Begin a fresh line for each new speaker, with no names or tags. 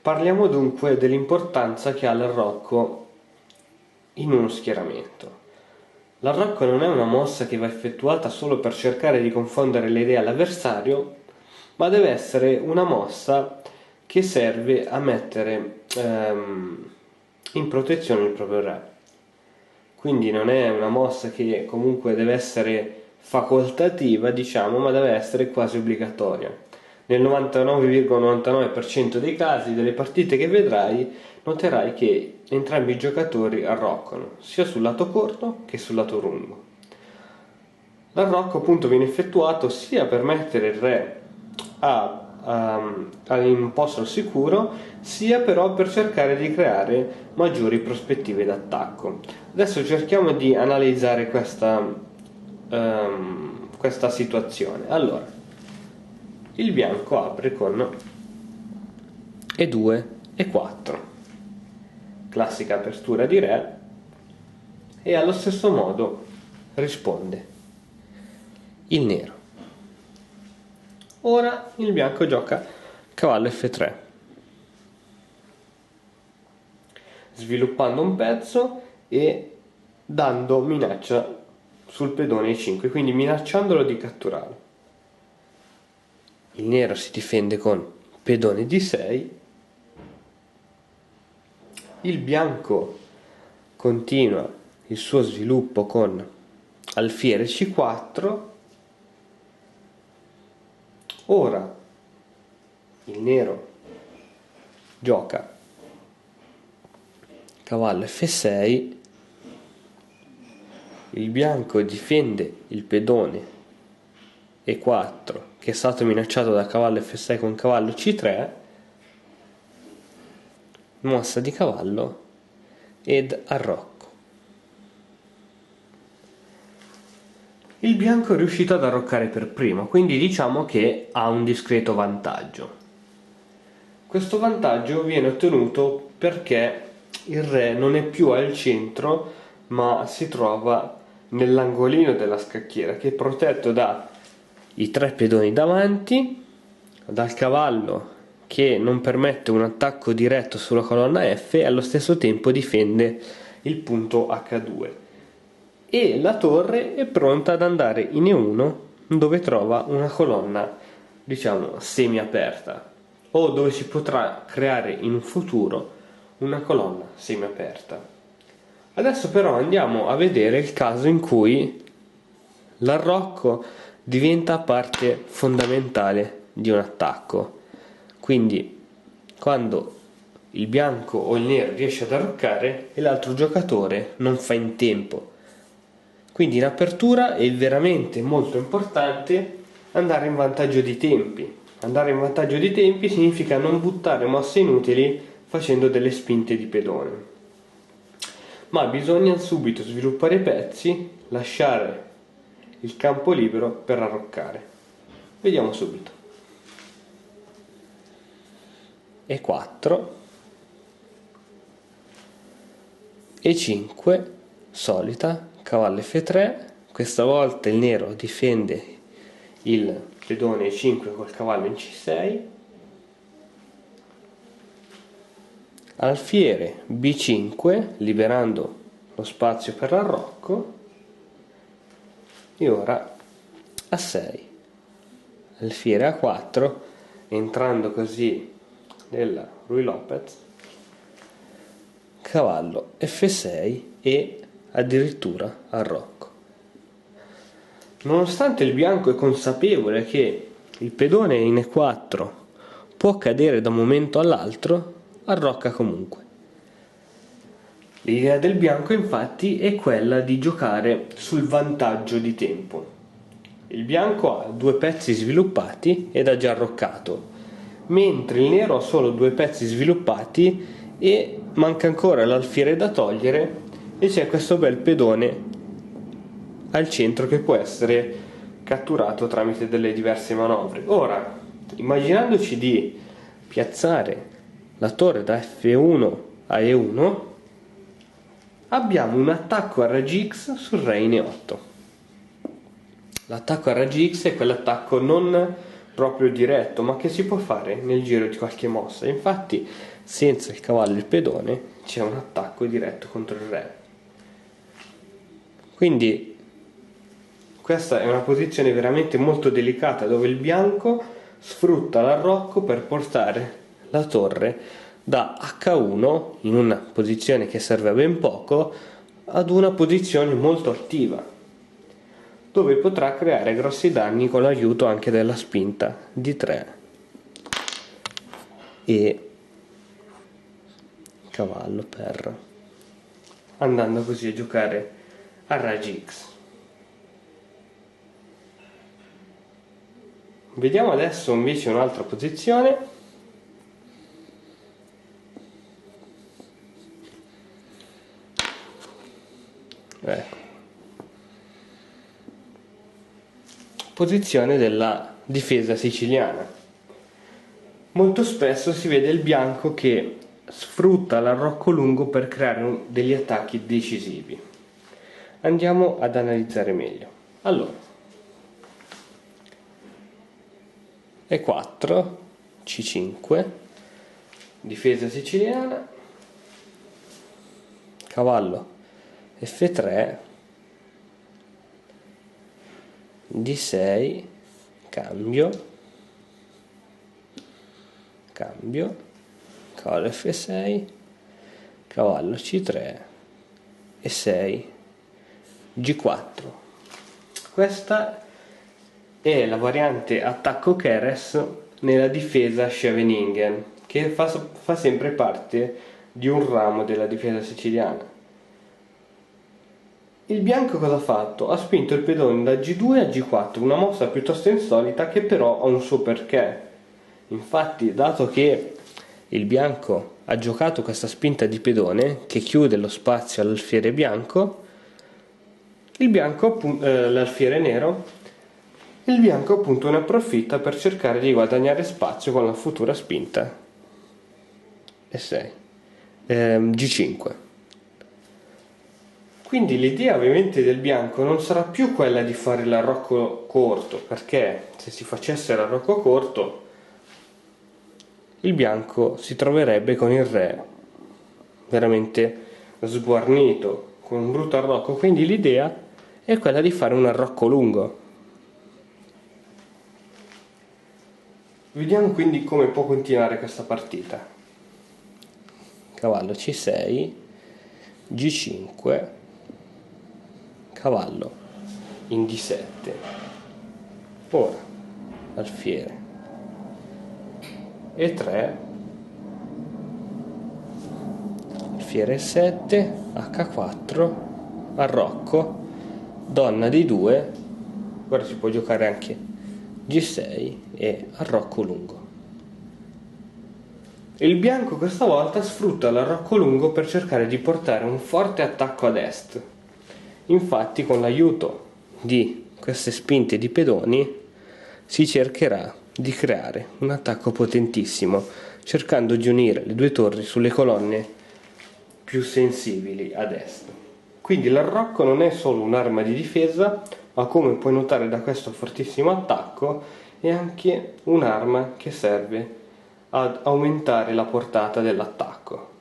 Parliamo dunque dell'importanza che ha l'arrocco in uno schieramento. L'arrocco non è una mossa che va effettuata solo per cercare di confondere le idee all'avversario, ma deve essere una mossa che serve a mettere in protezione il proprio re. Quindi non è una mossa che comunque deve essere facoltativa, diciamo, ma deve essere quasi obbligatoria. Nel 99,99% dei casi delle partite che vedrai, noterai che entrambi i giocatori arroccano, sia sul lato corto che sul lato lungo. L'arrocco appunto viene effettuato sia per mettere il re in un posto al sicuro, sia però per cercare di creare maggiori prospettive d'attacco. Adesso cerchiamo di analizzare questa situazione. Allora, il bianco apre con E2 e 4, classica apertura di re, e allo stesso modo risponde il nero. Ora il bianco gioca cavallo F3, sviluppando un pezzo e dando minaccia sul pedone E5, quindi minacciandolo di catturarlo. Il nero si difende con pedone D6, il bianco continua il suo sviluppo con alfiere C4. Ora il nero gioca cavallo F6, il bianco difende il pedone E4 che è stato minacciato da cavallo F6 con cavallo C3, mossa di cavallo ed arrocco. Il bianco è riuscito ad arroccare per primo, quindi diciamo che ha un discreto vantaggio. Questo vantaggio viene ottenuto perché il re non è più al centro, ma si trova nell'angolino della scacchiera, che è protetto dai tre pedoni davanti, dal cavallo che non permette un attacco diretto sulla colonna F e allo stesso tempo difende il punto H2, e la torre è pronta ad andare in E1, dove trova una colonna, diciamo, semi aperta, o dove si potrà creare in un futuro una colonna semi aperta. Adesso però andiamo a vedere il caso in cui l'arrocco diventa parte fondamentale di un attacco. Quindi quando il bianco o il nero riesce ad arroccare e l'altro giocatore non fa in tempo. Quindi in apertura è veramente molto importante andare in vantaggio di tempi. Andare in vantaggio di tempi significa non buttare mosse inutili facendo delle spinte di pedone. Ma bisogna subito sviluppare i pezzi, lasciare il campo libero per arroccare. Vediamo subito. E4, E5, solita, cavallo F3, questa volta il nero difende il pedone E5 col cavallo in C6, alfiere B5 liberando lo spazio per l'arrocco, e ora A6, alfiere A4 entrando così nella Ruy Lopez, cavallo F6 e addirittura arrocco. Nonostante il bianco è consapevole che il pedone in E4 può cadere da un momento all'altro, arrocca comunque. L'idea del bianco infatti è quella di giocare sul vantaggio di tempo. Il bianco ha due pezzi sviluppati ed ha già arroccato, mentre il nero ha solo due pezzi sviluppati e manca ancora l'alfiere da togliere, e c'è questo bel pedone al centro che può essere catturato tramite delle diverse manovre. Ora, immaginandoci di piazzare la torre da F1 a E1, abbiamo un attacco a raggi X sul re in E8. L'attacco a raggi X è quell'attacco non proprio diretto, ma che si può fare nel giro di qualche mossa. Infatti senza il cavallo e il pedone c'è un attacco diretto contro il re. Quindi questa è una posizione veramente molto delicata, dove il bianco sfrutta l'arrocco per portare la torre da H1 in una posizione che serve a ben poco ad una posizione molto attiva, dove potrà creare grossi danni con l'aiuto anche della spinta di 3 e cavallo per, andando così a giocare a raggi X. Vediamo adesso invece un'altra posizione. Ecco. Posizione della difesa siciliana. Molto spesso si vede il bianco che sfrutta l'arrocco lungo per creare degli attacchi decisivi. Andiamo ad analizzare meglio. Allora, E4, C5, difesa siciliana, cavallo F3, D6, cambio, cavallo F6, cavallo C3 e 6, G4. Questa è la variante attacco Keres nella difesa Scheveningen, che fa sempre parte di un ramo della difesa siciliana. Il bianco cosa ha fatto? Ha spinto il pedone da G2 a G4, una mossa piuttosto insolita che però ha un suo perché. Infatti, dato che il bianco ha giocato questa spinta di pedone che chiude lo spazio all'alfiere bianco, l'alfiere nero, il bianco appunto ne approfitta per cercare di guadagnare spazio con la futura spinta E6, G5. Quindi l'idea ovviamente del bianco non sarà più quella di fare l'arrocco corto, perché se si facesse l'arrocco corto il bianco si troverebbe con il re veramente sguarnito, con un brutto arrocco. Quindi l'idea è quella di fare un arrocco lungo. Vediamo quindi come può continuare questa partita. Cavallo C6, G5, cavallo in D7. Ora alfiere E3, alfiere E7, H4, arrocco, donna di 2. Ora si può giocare anche G6 e arrocco lungo. Il bianco questa volta sfrutta l'arrocco lungo per cercare di portare un forte attacco ad est. Infatti, con l'aiuto di queste spinte di pedoni si cercherà di creare un attacco potentissimo, cercando di unire le due torri sulle colonne più sensibili ad est. Quindi l'arrocco non è solo un'arma di difesa, ma come puoi notare da questo fortissimo attacco è anche un'arma che serve ad aumentare la portata dell'attacco.